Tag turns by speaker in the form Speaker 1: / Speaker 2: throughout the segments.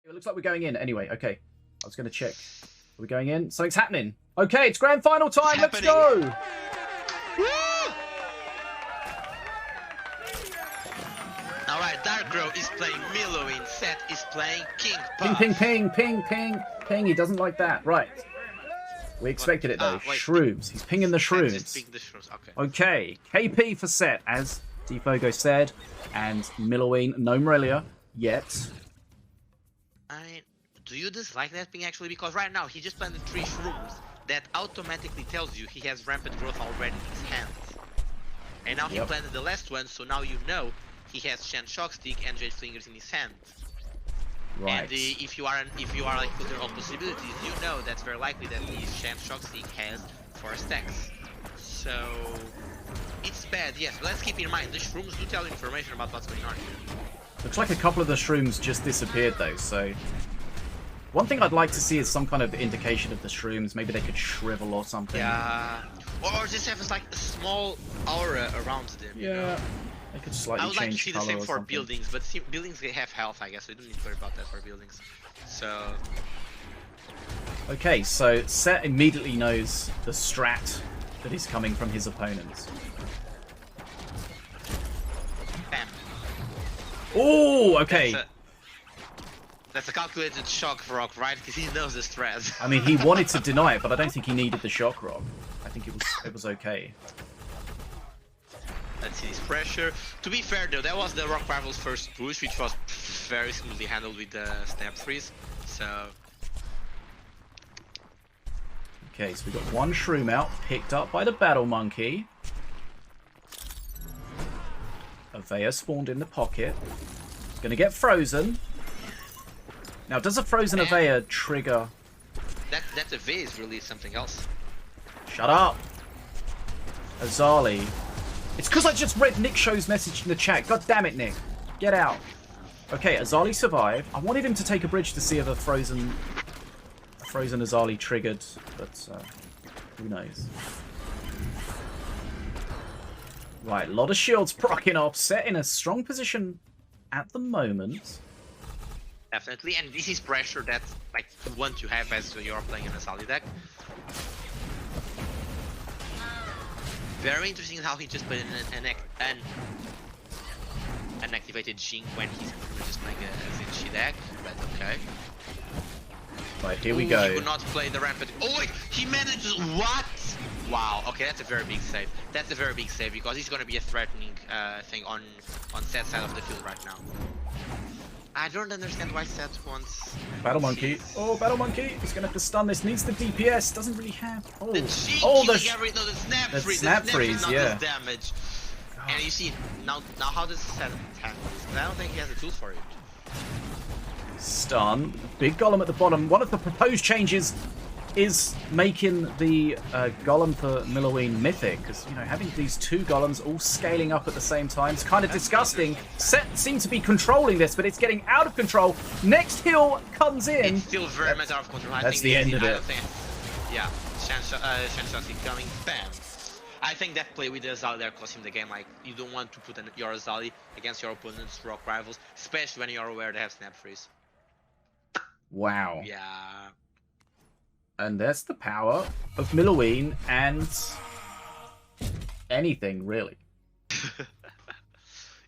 Speaker 1: It looks like we're going in anyway. Okay, I was going to check. Are we going in? Something's happening. Okay, it's grand final time. Let's go.
Speaker 2: All right, Darkrow is playing Millowin. Seth is playing King
Speaker 1: Ping,
Speaker 2: Puff.
Speaker 1: ping, ping, ping, ping, ping. He doesn't like that. Right. We expected it though. Shrooms. He's pinging the shrooms.
Speaker 2: Ping the shrooms.
Speaker 1: Okay. KP for Set, as Defogo said, and Millowin. No Morelia yet.
Speaker 2: Do you dislike that ping actually? Because right now he just planted 3 shrooms that automatically tells you he has rampant growth already in his hands. And now he planted the last one, so now you know he has Shan Shock Stick and Jade Flingers in his hand.
Speaker 1: Right.
Speaker 2: And if you are like filtering all possibilities, you know that's very likely that his Shan Shock Stick has 4 stacks. So it's bad, yes. But let's keep in mind the shrooms do tell information about what's going on here.
Speaker 1: Looks like a couple of the shrooms just disappeared though, so one thing I'd like to see is some kind of indication of the shrooms. Maybe they could shrivel or something.
Speaker 2: Yeah. Or just have like a small aura around them.
Speaker 1: Yeah.
Speaker 2: You know?
Speaker 1: They could slightly
Speaker 2: I would like to
Speaker 1: change
Speaker 2: see the
Speaker 1: color
Speaker 2: same
Speaker 1: or
Speaker 2: for
Speaker 1: something.
Speaker 2: buildings, but buildings they have health, I guess. So we don't need to worry about that for buildings. So.
Speaker 1: Okay, so Set immediately knows the strat that is coming from his opponents.
Speaker 2: Bam.
Speaker 1: Oh, okay.
Speaker 2: That's a calculated shock rock, right? Because he knows the strat.
Speaker 1: I mean, he wanted to deny it, but I don't think he needed the shock rock. I think it was okay.
Speaker 2: Let's see his pressure. To be fair though, that was the Rock Rival's first push, which was very smoothly handled with the snap freeze. So.
Speaker 1: Okay, so we got one shroom out, picked up by the Battle Monkey. Avea spawned in the pocket. Gonna get frozen. Now, does a frozen Avea trigger?
Speaker 2: That Avea is really something else.
Speaker 1: Shut up! Azali. It's because I just read Nick Show's message in the chat. God damn it, Nick. Get out. Okay, Azali survived. I wanted him to take a bridge to see if a frozen Azali triggered, but who knows. Right, a lot of shields proccing off. Set in a strong position at the moment.
Speaker 2: Definitely, and this is pressure that like you want to have as you're playing in a Azali deck. Very interesting how he just put in an activated Jing when he's just playing a Zinchi deck, but okay.
Speaker 1: Right, here we go.
Speaker 2: He would not play the rampant. Oh wait, he manages what? Wow. Okay, that's a very big save. That's a very big save because he's going to be a threatening thing on Set's side of the field right now. I don't understand why Seth wants...
Speaker 1: Battle Monkey. Oh, Battle Monkey. He's going to have to stun this. Needs the DPS. Doesn't really have... Oh,
Speaker 2: the snap freeze,
Speaker 1: yeah.
Speaker 2: Damage. God. And you see, now how does Seth attack this? I don't think he has the tools for it.
Speaker 1: Stun. Big Golem at the bottom. One of the proposed changes is making the Golem for Millowin mythic, because, you know, having these 2 Golems all scaling up at the same time is kind of disgusting. Set seems to be controlling this, but it's getting out of control. Next hill comes in.
Speaker 2: It's still very much out of control.
Speaker 1: That's the end of it.
Speaker 2: Yeah, Shanshock is coming. Bam. I think that play with the Azali there cost him the game. Like, you don't want to put your Azali against your opponent's Rock Rivals, especially when you're aware they have Snap Freeze.
Speaker 1: Wow.
Speaker 2: Yeah.
Speaker 1: And that's the power of Millowin and anything, really.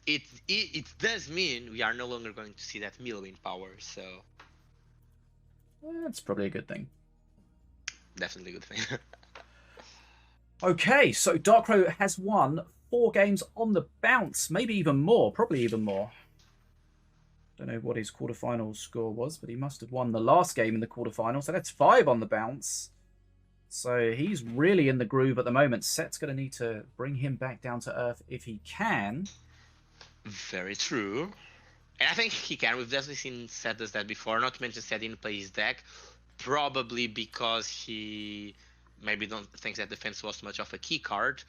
Speaker 2: It does mean we are no longer going to see that Millowin power, so...
Speaker 1: That's probably a good thing.
Speaker 2: Definitely a good thing.
Speaker 1: Okay, so Darkrow has won 4 games on the bounce. Maybe even more, probably even more. Don't know what his quarterfinals score was, but he must have won the last game in the quarterfinals. So that's 5 on the bounce. So he's really in the groove at the moment. Set's going to need to bring him back down to earth if he can.
Speaker 2: Very true. And I think he can. We've definitely seen Set does that before. Not to mention Set didn't play his deck. Probably because he maybe don't think that defense was too much of a key card.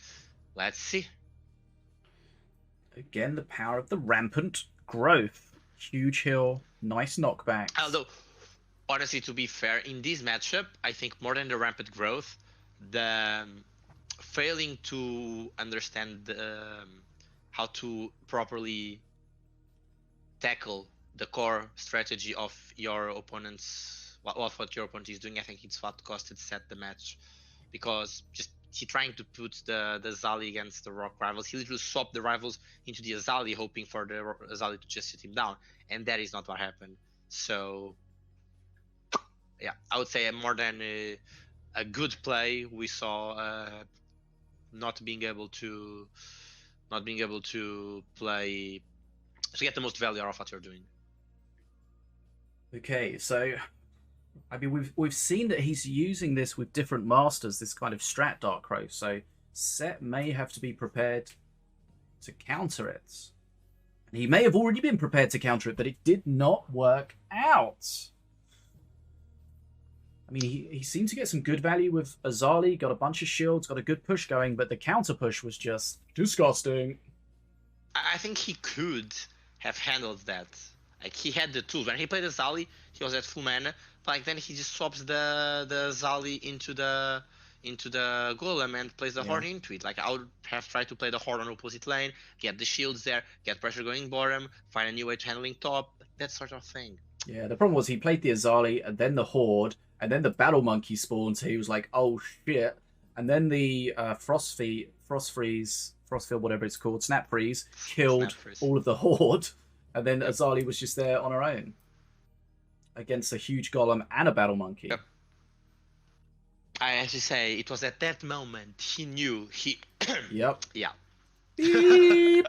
Speaker 2: Let's see.
Speaker 1: Again, the power of the rampant growth. Huge hill, nice knockback.
Speaker 2: Although, honestly, to be fair, in this matchup, I think more than the rampant growth, the failing to understand how to properly tackle the core strategy of your opponent's what your opponent is doing. I think it's what costed Set the match, because just he trying to put the Azali against the Rock rivals. He literally swapped the rivals into the Azali, hoping for the Azali to just sit him down, and that is not what happened. So yeah, I would say more than a good play, we saw not being able to play to get the most value out of what you're doing.
Speaker 1: Okay, so I mean we've seen that he's using this with different masters, this kind of strat Dark Crow. So Set may have to be prepared to counter it. And he may have already been prepared to counter it, but it did not work out. I mean, he seemed to get some good value with Azali, got a bunch of shields, got a good push going, but the counter push was just disgusting.
Speaker 2: I think he could have handled that. Like, he had the tools. When he played Azali, he was at full mana, but like then he just swaps the Azali into the Golem and plays the Horde into it. Like, I would have tried to play the Horde on opposite lane, get the shields there, get pressure going bottom, find a new way to handling top, that sort of thing.
Speaker 1: Yeah, the problem was he played the Azali and then the Horde, and then the Battle Monkey spawned, so he was like, oh shit. And then the Frostfield, whatever it's called, Snap Freeze, killed all of the Horde, and then Azali was just there on her own against a huge Golem and a Battle Monkey.
Speaker 2: Yep. I have to say, it was at that moment he knew he...
Speaker 1: Yep.
Speaker 2: Yeah.
Speaker 1: Beep.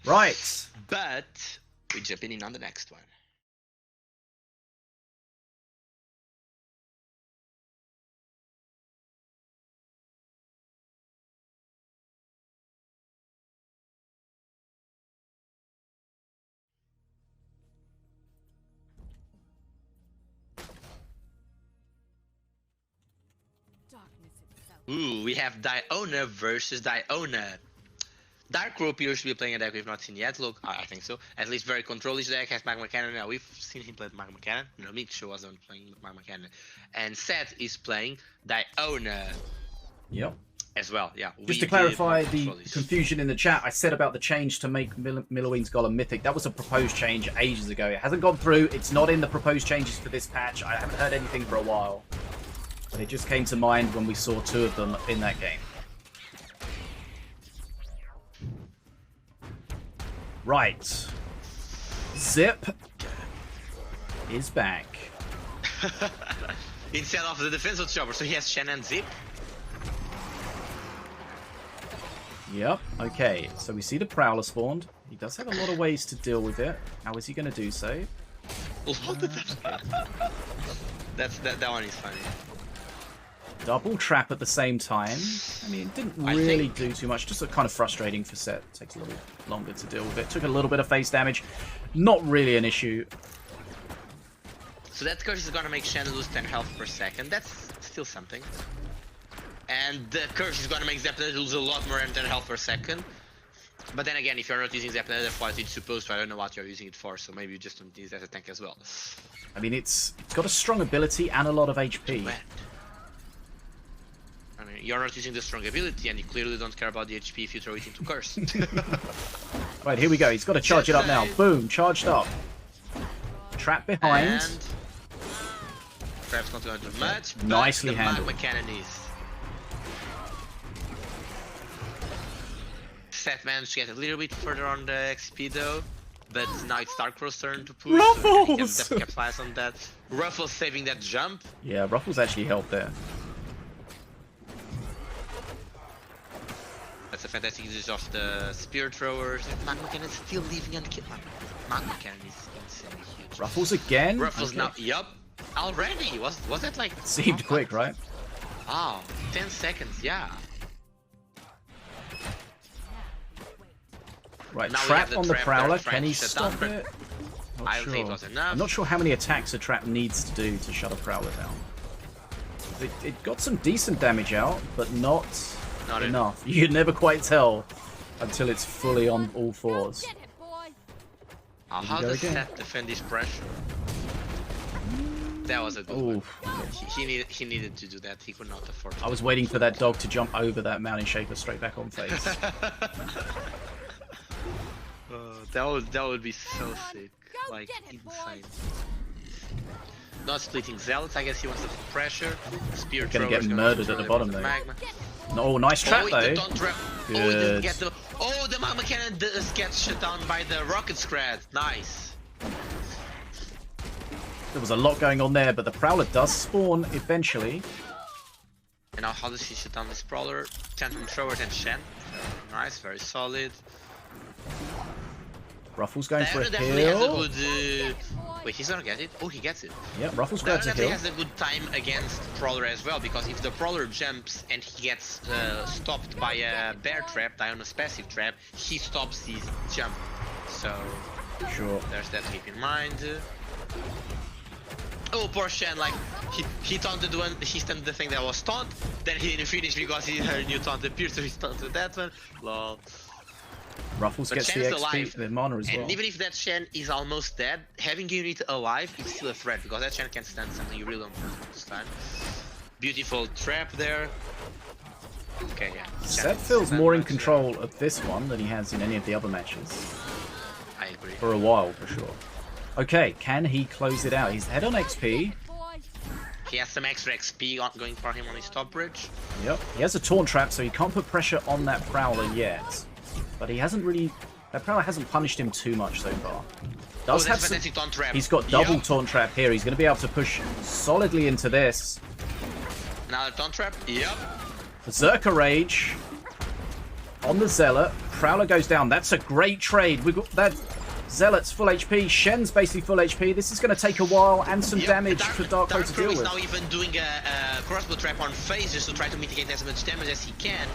Speaker 1: Right.
Speaker 2: But we're jumping in on the next one. Ooh, we have Diona versus Diona. Dark Crow appears to be playing a deck we've not seen yet. Look, I think so. At least very control-ish deck, has Magma Cannon. Now, we've seen him play Magma Cannon. No, Mikshu wasn't playing Magma Cannon. And Seth is playing Diona.
Speaker 1: Yep.
Speaker 2: As well, yeah.
Speaker 1: Just to clarify the confusion in the chat, I said about the change to make Milloween's Golem mythic. That was a proposed change ages ago. It hasn't gone through. It's not in the proposed changes for this patch. I haven't heard anything for a while. But it just came to mind when we saw two of them in that game. Right. Zip is back.
Speaker 2: Instead of the defensive chopper, so he has Shen and Zip.
Speaker 1: Yep, okay. So we see the Prowler spawned. He does have a lot of ways to deal with it. How is he going to do so?
Speaker 2: That one is funny.
Speaker 1: Double trap at the same time. I mean, it didn't really do too much. Just kind of frustrating for Set. Takes a little longer to deal with it. Took a little bit of face damage. Not really an issue.
Speaker 2: So that curse is gonna make Shen lose 10 health per second. That's still something. And the curse is gonna make Zeppelin lose a lot more than 10 health per second. But then again, if you're not using Zeppelin, that's what it's supposed to. I don't know what you're using it for, so maybe you just don't use it as a tank as well.
Speaker 1: I mean, it's got a strong ability and a lot of HP.
Speaker 2: I mean, you're not using the strong ability, and you clearly don't care about the HP if you throw it into curse.
Speaker 1: Right, here we go. He's got to charge it up now. Boom, charged up. Trap behind.
Speaker 2: And Trap's not going to do much.
Speaker 1: Nicely handled.
Speaker 2: Magma Cannon is. Seth managed to get a little bit further on the XP though, but now it's Dark Crow's turn to push.
Speaker 1: Ruffles!
Speaker 2: So he can definitely capitalize on that. Ruffles saving that jump.
Speaker 1: Yeah, Ruffles actually helped there.
Speaker 2: That's a fantastic use of the spear throwers. And Magma Cannon is still leaving unkilled. Magma Cannon is insanely huge.
Speaker 1: Ruffles again?
Speaker 2: Ruffles now, yup. Already? Was that like...
Speaker 1: Seemed quick, right?
Speaker 2: Oh, 10 seconds, yeah.
Speaker 1: Right,
Speaker 2: now
Speaker 1: trap on the Prowler. Can he stop it?
Speaker 2: I don't think it was enough.
Speaker 1: I'm not sure how many attacks a trap needs to do to shut a Prowler down. It got some decent damage out, but not enough. You can never quite tell until it's fully on all fours.
Speaker 2: How does Seth defend this pressure? That was a good one. He needed to do that. He could not afford to.
Speaker 1: I was waiting for that dog to jump over that Mountain Shaper straight back on face.
Speaker 2: that would be so sick. Like insane. Not splitting zealots. I guess he wants the pressure. Spear
Speaker 1: Gonna get murdered at the bottom though. No, nice trap though. Good.
Speaker 2: The magma cannon does get shut down by the rocket scrad. Nice.
Speaker 1: There was a lot going on there, but the Prowler does spawn eventually.
Speaker 2: And now how does he shut down this Prowler? 10 from Thrower, 10 Shen. Nice, very solid.
Speaker 1: Ruffles going for a
Speaker 2: definitely has a
Speaker 1: heal.
Speaker 2: good, wait, he's gonna get it? Oh, he gets it.
Speaker 1: Yeah, Ruffles grabs a
Speaker 2: definitely
Speaker 1: heal.
Speaker 2: has a good time against Prowler as well, because if the Prowler jumps and he gets stopped by a bear trap, Diana's passive trap, he stops his jump. So,
Speaker 1: Sure.
Speaker 2: there's that to keep in mind. Oh, poor Shen, like, he taunted one, he stunned the thing that was taunt, then he didn't finish because her new taunt appeared, so he taunted that one. Lol.
Speaker 1: Ruffles
Speaker 2: But
Speaker 1: gets the
Speaker 2: Shen's
Speaker 1: XP
Speaker 2: alive,
Speaker 1: for the mana as well.
Speaker 2: and even if that Shen is almost dead, having unit alive is still a threat, because that Shen can stand something you really don't want this time. Beautiful trap there. Okay, yeah.
Speaker 1: Seth feels more in control of this one than he has in any of the other matches.
Speaker 2: I agree.
Speaker 1: For a while, for sure. Okay, can he close it out? He's head on XP.
Speaker 2: He has some extra XP going for him on his top bridge.
Speaker 1: Yep. He has a taunt trap, so he can't put pressure on that Prowler yet. But he hasn't really... That Prowler hasn't punished him too much so far. Does have some...
Speaker 2: Taunt trap.
Speaker 1: He's got double taunt trap here. He's going to be able to push solidly into this.
Speaker 2: Another taunt trap. Yep.
Speaker 1: Berserker Rage on the Zealot. Prowler goes down. That's a great trade. We've got that... Zealot's full HP, Shen's basically full HP. This is going to take a while and some damage for Darkrai to deal with.
Speaker 2: Is now even doing a crossbow trap on phase just to try to mitigate as much damage as he can.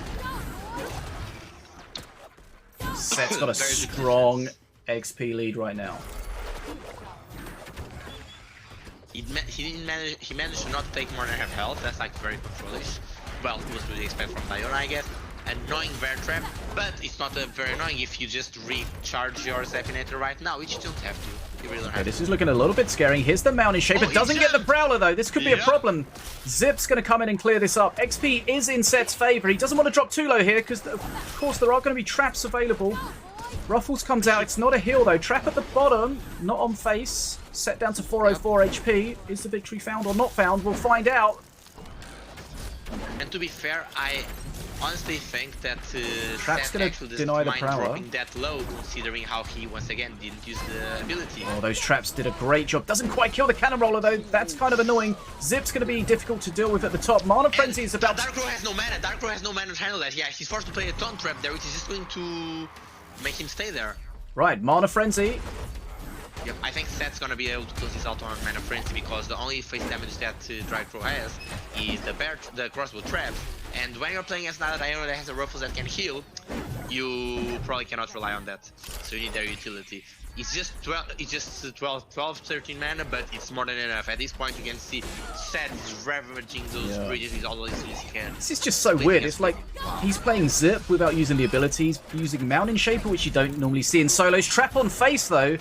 Speaker 1: Set's got a strong XP lead right now.
Speaker 2: He managed to not take more than half health. That's like very controlish. Well, what would you expect from Diona, I guess. Annoying bear trap, but it's not very annoying if you just recharge your Zephinator right now, which you don't have to. You really don't have
Speaker 1: This is looking a little bit scary. Here's the Mountain Shaper. Doesn't get the Prowler though. This could be a problem. Zip's going to come in and clear this up. XP is in Set's favor. He doesn't want to drop too low here because, of course, there are going to be traps available. Ruffles comes out. It's not a heal though. Trap at the bottom, not on face. Set down to 404 HP. Is the victory found or not found? We'll find out.
Speaker 2: And to be fair, I honestly think that
Speaker 1: Trap's
Speaker 2: Seth
Speaker 1: gonna
Speaker 2: actually
Speaker 1: deny
Speaker 2: doesn't
Speaker 1: the
Speaker 2: mind
Speaker 1: Prowler.
Speaker 2: dropping that low, considering how he once again didn't use the ability.
Speaker 1: Oh, those traps did a great job. Doesn't quite kill the Cannon Roller though. That's kind of annoying. Zip's going to be difficult to deal with at the top. Mana Frenzy is about.
Speaker 2: Darkrai has no mana. Darkrai has no mana to handle that. Yeah, he's forced to play a taunt trap there, which is just going to make him stay there.
Speaker 1: Right, Mana Frenzy.
Speaker 2: Yep, I think Seth's gonna be able to close this out on Mana Frenzy because the only face damage that Darkrai has is the crossbow trap. And when you're playing as another Diona that has a Ruffles that can heal, you probably cannot rely on that. So you need their utility. It's just 12, 13 mana, but it's more than enough. At this point, you can see Seth is ravaging those bridges with all the uses he can.
Speaker 1: This is just so weird. It's like he's playing Zip without using the abilities, using Mountain Shaper, which you don't normally see in solos. Trap on face, though.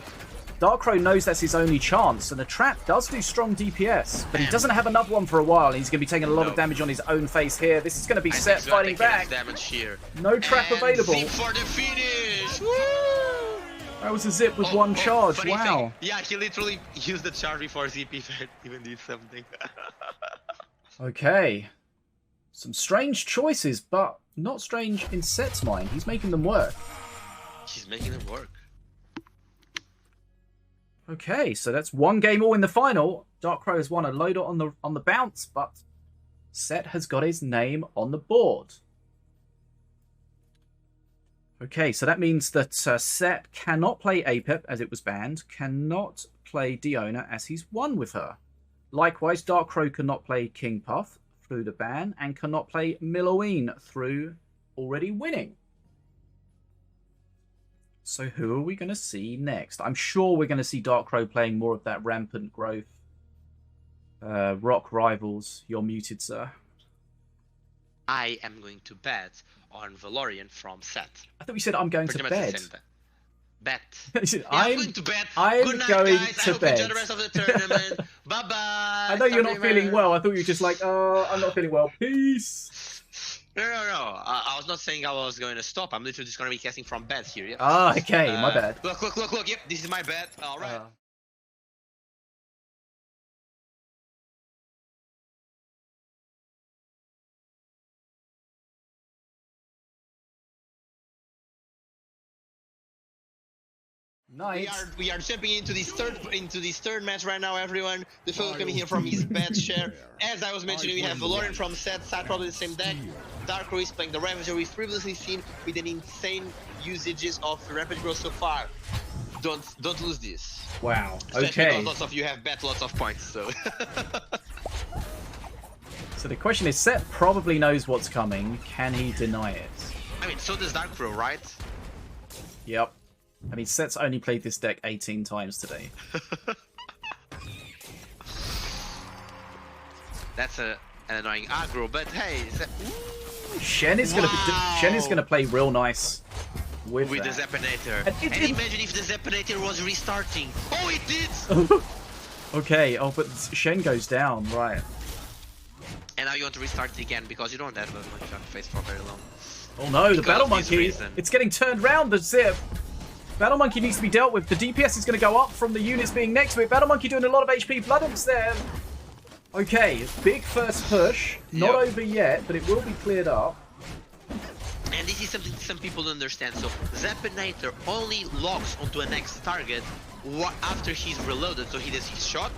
Speaker 1: Darkrai knows that's his only chance, and the trap does do strong DPS, but he doesn't have another one for a while. He's going to be taking a lot of damage on his own face here. This is going to be Set fighting back. No trap available.
Speaker 2: Zip for the finish! Woo!
Speaker 1: That was a Zip with one charge. Wow.
Speaker 2: Thing. Yeah, he literally used the charge before Zip even did something.
Speaker 1: Okay. Some strange choices, but not strange in Set's mind. He's making them work.
Speaker 2: He's making them work.
Speaker 1: Okay, so that's one game all in the final. Darkrai has won a loader on the bounce, but Set has got his name on the board. Okay, so that means that Set cannot play Apep as it was banned, cannot play Diona as he's won with her. Likewise, Darkrai cannot play King Puff through the ban and cannot play Milloween through already winning. So who are we going to see next? I'm sure we're going to see Darkrai playing more of that rampant growth. Rock Rivals, you're muted, sir.
Speaker 2: I am going to bet on Valorian from Set.
Speaker 1: I thought you said I'm going to bed.
Speaker 2: Bet.
Speaker 1: I'm
Speaker 2: going to bed.
Speaker 1: I'm
Speaker 2: Good night,
Speaker 1: going
Speaker 2: guys.
Speaker 1: to
Speaker 2: I hope
Speaker 1: bed.
Speaker 2: you enjoy the rest of the tournament. Bye-bye.
Speaker 1: I know you're not feeling well. I thought you were just like, oh, I'm not feeling well. Peace.
Speaker 2: No, no, no. I was not saying I was going to stop. I'm literally just going to be casting from bed here. Yep.
Speaker 1: Ah, okay, my bad.
Speaker 2: Look, look, look, look. Yep, this is my bed. All right.
Speaker 1: Nice.
Speaker 2: We are jumping into this third match right now, everyone. The fellow coming here from his bed share. As I was mentioning, we have Valorian from Set side, probably the same deck. Darko is playing the Ravager we've previously seen with an insane usages of Rapid Growth so far. Don't lose this.
Speaker 1: Wow.
Speaker 2: Especially
Speaker 1: Okay.
Speaker 2: because lots of you have bet lots of points, so.
Speaker 1: So the question is, Set probably knows what's coming. Can he deny it?
Speaker 2: I mean, so does Darkro, right?
Speaker 1: Yep. I mean, Set's only played this deck 18 times today.
Speaker 2: That's an annoying aggro, but hey,
Speaker 1: Shen is gonna play real nice with
Speaker 2: the Zeppinator. And imagine if the Zeppinator was restarting. Oh, it did!
Speaker 1: Okay, oh, but Shen goes down, right.
Speaker 2: And now you want to restart it again because you don't have a monkey on the face for very long.
Speaker 1: Oh no, the Battle Monkey!
Speaker 2: Reason.
Speaker 1: It's getting turned round, the Zip! Battle Monkey needs to be dealt with. The DPS is going to go up from the units being next to it. Battle Monkey doing a lot of HP. Blood Imps there. Okay, big first push. Not over yet, but it will be cleared up.
Speaker 2: And this is something some people don't understand. So Zeppinator only locks onto a next target after he's reloaded. So he does his shot.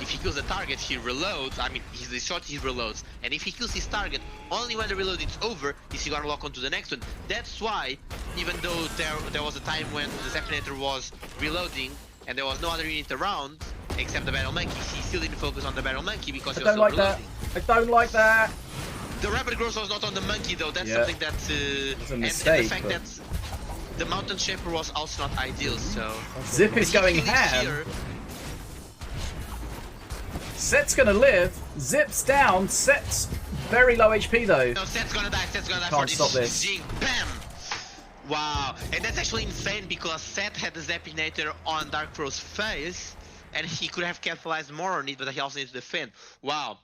Speaker 2: If he kills the target, he reloads. I mean, he's the shot, he reloads. And if he kills his target, only when the reload is over is he gonna lock onto the next one. That's why, even though there was a time when the Zeppinator was reloading and there was no other unit around except the Battle Monkey, he still didn't focus on the Battle Monkey because he was still reloading.
Speaker 1: I don't like that.
Speaker 2: The Rapid Growth was not on the Monkey though. That's something that
Speaker 1: it's a mistake,
Speaker 2: and the fact that the Mountain Shaper was also not ideal. So
Speaker 1: Zip is going ham. Set's gonna live. Zip's down. Set's very low HP though.
Speaker 2: No, Set's gonna die. Set's gonna die.
Speaker 1: Can't stop this.
Speaker 2: Bam! Wow, and that's actually insane because Set had the Zeppinator on Darkrow's face, and he could have capitalized more on it, but he also needs to defend. Wow,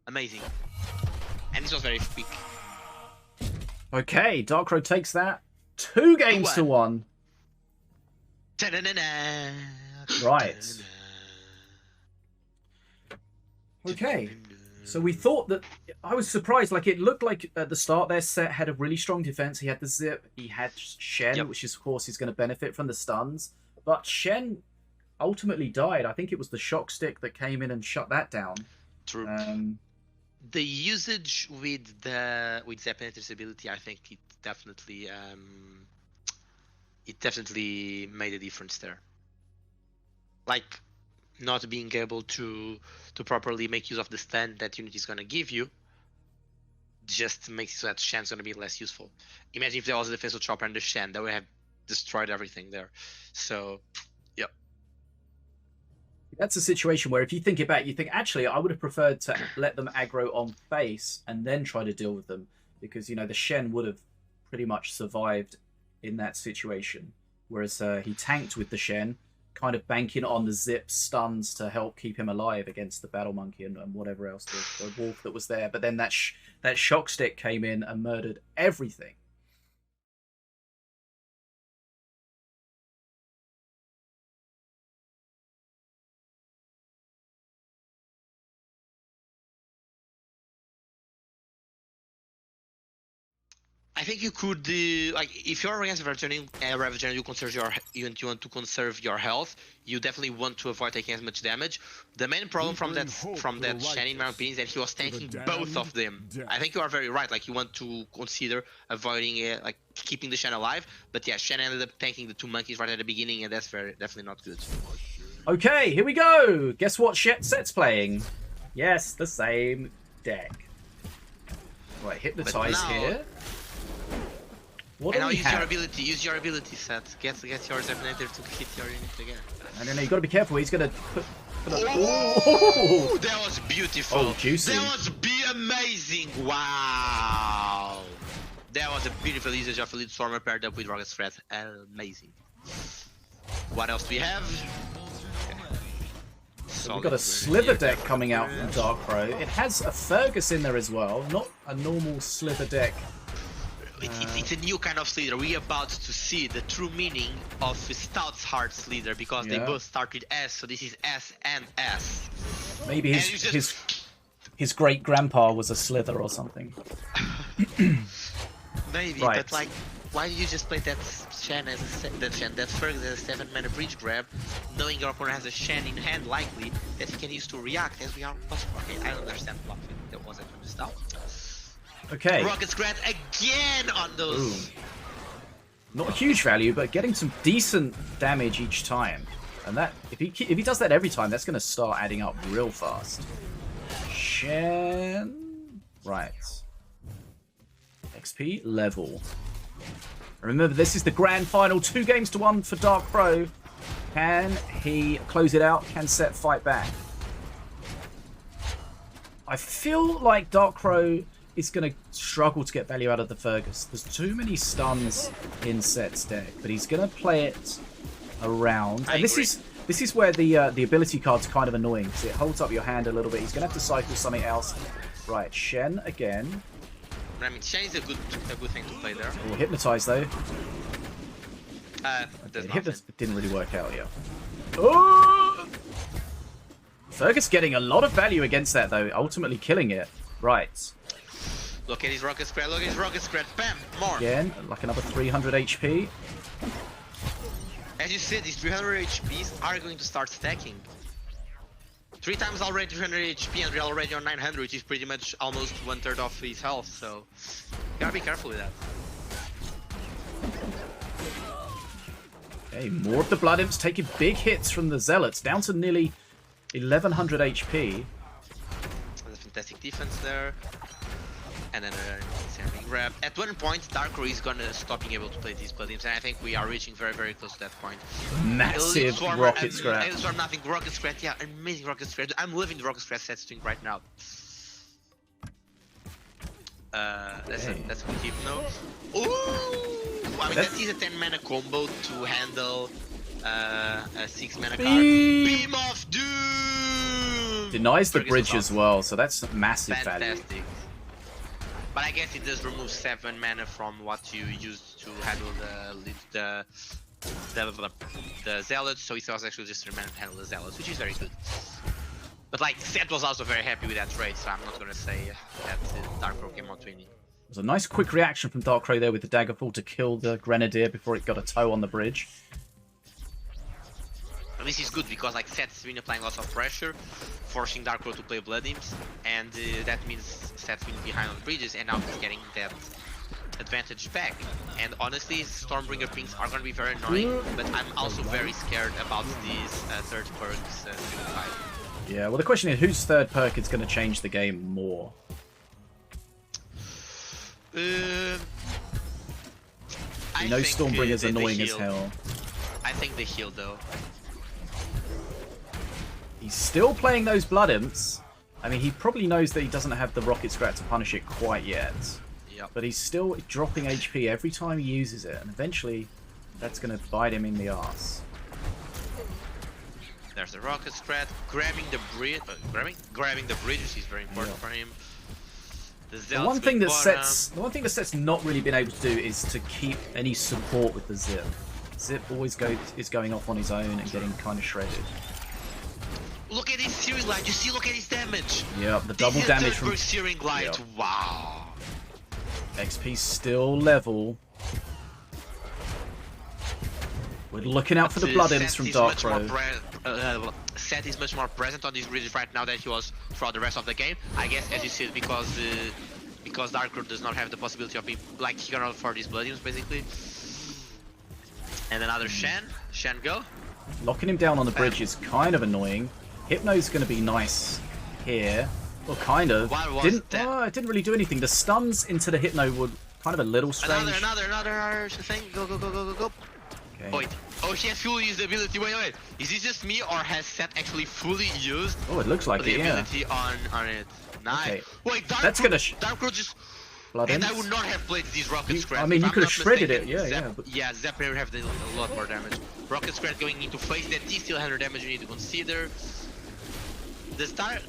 Speaker 2: amazing. And this was very quick.
Speaker 1: Okay, Darkrow takes that 2 games to 1. Right. Okay. So we thought that... I was surprised. Like, it looked like at the start their Set had a really strong defense. He had the Zip. He had Shen, which is, of course, is going to benefit from the stuns. But Shen ultimately died. I think it was the Shock Stick that came in and shut that down.
Speaker 2: True. The usage with Zeppinator's ability, I think it definitely made a difference there. Like, not being able to properly make use of the stun that unit is gonna give you just makes it so that Shen's gonna be less useful. Imagine if there was a defensive chopper and the Shen, that would have destroyed everything there. So, yep.
Speaker 1: That's a situation where if you think about it, you think, actually, I would have preferred to let them aggro on face and then try to deal with them. Because, you know, the Shen would have pretty much survived in that situation. Whereas he tanked with the Shen, kind of banking on the Zip stuns to help keep him alive against the Battle Monkey and whatever else, the wolf that was there. But then that Shock Stick came in and murdered everything.
Speaker 2: I think you could like if you're against a Ravager, you want to conserve your health. You definitely want to avoid taking as much damage. The main problem from that Shen, in my opinion, is that he was tanking both of them. I think you are very right. Like you want to consider avoiding it, like keeping the Shen alive. But yeah, Shen ended up tanking the 2 monkeys right at the beginning, and that's definitely not good.
Speaker 1: Okay, here we go. Guess what Set's playing? Yes, the same deck. Right, Hypnotize here. What
Speaker 2: and now
Speaker 1: use
Speaker 2: your ability, Set. Get your Zeppinator to hit your unit again.
Speaker 1: I don't know, you gotta be careful, he's gonna put
Speaker 2: oh, that was beautiful.
Speaker 1: Oh, juicy.
Speaker 2: That was amazing. Wow. That was a beautiful usage of Elite Stormer paired up with Rocket Threat. Amazing. What else do we have? Okay.
Speaker 1: So we've got a Slither deck coming out from Dark Crow. It has a Fergus in there as well, not a normal Slither deck.
Speaker 2: It's a new kind of Slither. We're about to see the true meaning of Stout's Heart Slither, because they both start with S, so this is S and S.
Speaker 1: Maybe his great grandpa was a Slither or something.
Speaker 2: Maybe, but like, why do you just play that Shen as that Fergus as a 7-mana bridge grab, knowing your opponent has a Shen in hand likely that he can use to react as we are possible? Okay, I don't understand what that was from the start.
Speaker 1: Okay.
Speaker 2: Rocket Scrat again on those.
Speaker 1: Ooh. Not a huge value, but getting some decent damage each time. And that, if he does that every time, that's going to start adding up real fast. Shen. Right. XP level. Remember, this is the grand final. 2 games to 1 for Dark Crow. Can he close it out? Can Set fight back? I feel like Dark Crow is going to struggle to get value out of the Fergus. There's too many stuns in Set's deck, but he's going to play it around. And this is where the ability card's kind of annoying, because it holds up your hand a little bit. He's going to have to cycle something else. Right, Shen again.
Speaker 2: I mean, Shen is a good thing to play there.
Speaker 1: Oh, Hypnotize though.
Speaker 2: Hypnotize
Speaker 1: didn't really work out, yeah. Oh! Fergus getting a lot of value against that though, ultimately killing it. Right.
Speaker 2: Look at his Rocket Scrat, look at his Rocket Scrat, bam, more!
Speaker 1: Again, like another 300 HP.
Speaker 2: As you said, these 300 HPs are going to start stacking. 3 times already 300 HP and we're already on 900, which is pretty much almost 1/3 of his health, so gotta be careful with that.
Speaker 1: Okay, more of the Blood Imps taking big hits from the Zealots, down to nearly 1100 HP.
Speaker 2: There's a fantastic defense there. And then a grab. At one point, Dark Crow is gonna stop being able to play these Blood Imps, and I think we are reaching very, very close to that point.
Speaker 1: Massive Rocket Scrat.
Speaker 2: Nothing, Rocket Scrat, yeah, amazing Rocket Scrat. I'm living the Rocket Scrat set string right now. That's a good Hypno. Ooh! I mean, that is a 10-mana combo to handle a 6-mana card. Beam of Doom!
Speaker 1: Denies the bridge as well, so that's massive value.
Speaker 2: Fantastic. But I guess it does remove 7 mana from what you used to handle the Zealots, so it was actually just 3 mana to handle the Zealots, which is very good. But like, Set was also very happy with that trade, so I'm not gonna say that Dark Crow came out winning.
Speaker 1: It was a nice quick reaction from Dark Crow there with the Daggerfall to kill the Grenadier before it got a toe on the bridge.
Speaker 2: And this is good because like Set's been applying lots of pressure, forcing Dark Crow to play Blood Imps, and that means Set's been behind on the bridges, and now he's getting that advantage back. And honestly, Stormbringer pings are gonna be very annoying, but I'm also very scared about these third perks fight.
Speaker 1: Yeah, well the question is, whose third perk is going to change the game more?
Speaker 2: I
Speaker 1: know
Speaker 2: think,
Speaker 1: Stormbringer's annoying as hell.
Speaker 2: I think they heal though.
Speaker 1: He's still playing those Blood Imps. I mean, he probably knows that he doesn't have the Rocket Scrat to punish it quite yet.
Speaker 2: Yep.
Speaker 1: But he's still dropping HP every time he uses it, and eventually that's going to bite him in the ass.
Speaker 2: There's the Rocket Scrat, grabbing the bridge, grabbing the bridge, which is very important for him. The one thing that
Speaker 1: Set's not really been able to do is to keep any support with the Zip. Zip always is going off on his own and getting kind of shredded.
Speaker 2: Look at his Searing Glide, you see, look at his damage!
Speaker 1: Yeah, the double damage from
Speaker 2: Searing Glide,
Speaker 1: yep.
Speaker 2: Wow!
Speaker 1: XP still level. We're looking out for the Blood Imps from Dark Crow.
Speaker 2: Set is much more present on these bridges right now than he was throughout the rest of the game. I guess, as you said, because Dark Crow does not have the possibility of being, like, he cannot afford these Blood Imps, basically. And another Shen go.
Speaker 1: Locking him down on the bridge is kind of annoying. Hypno's going to be nice here. Well, kind of. It didn't really do anything. The stuns into the Hypno were kind of a little strange.
Speaker 2: Another thing. Go.
Speaker 1: Okay.
Speaker 2: Oh, wait. Oh, he has fully used the ability. Wait. Is this just me, or has Set actually fully used
Speaker 1: it looks like
Speaker 2: the
Speaker 1: it,
Speaker 2: ability on it? Nice.
Speaker 1: Okay.
Speaker 2: Wait,
Speaker 1: Dark Crow
Speaker 2: just...
Speaker 1: Blood
Speaker 2: and
Speaker 1: Imps?
Speaker 2: I would not have played these Rocket Scrats.
Speaker 1: I mean, you could have shredded it,
Speaker 2: But... Yeah, Zap would have done a lot more damage. Rocket Scrat going into face, that is still 100 damage you need to consider.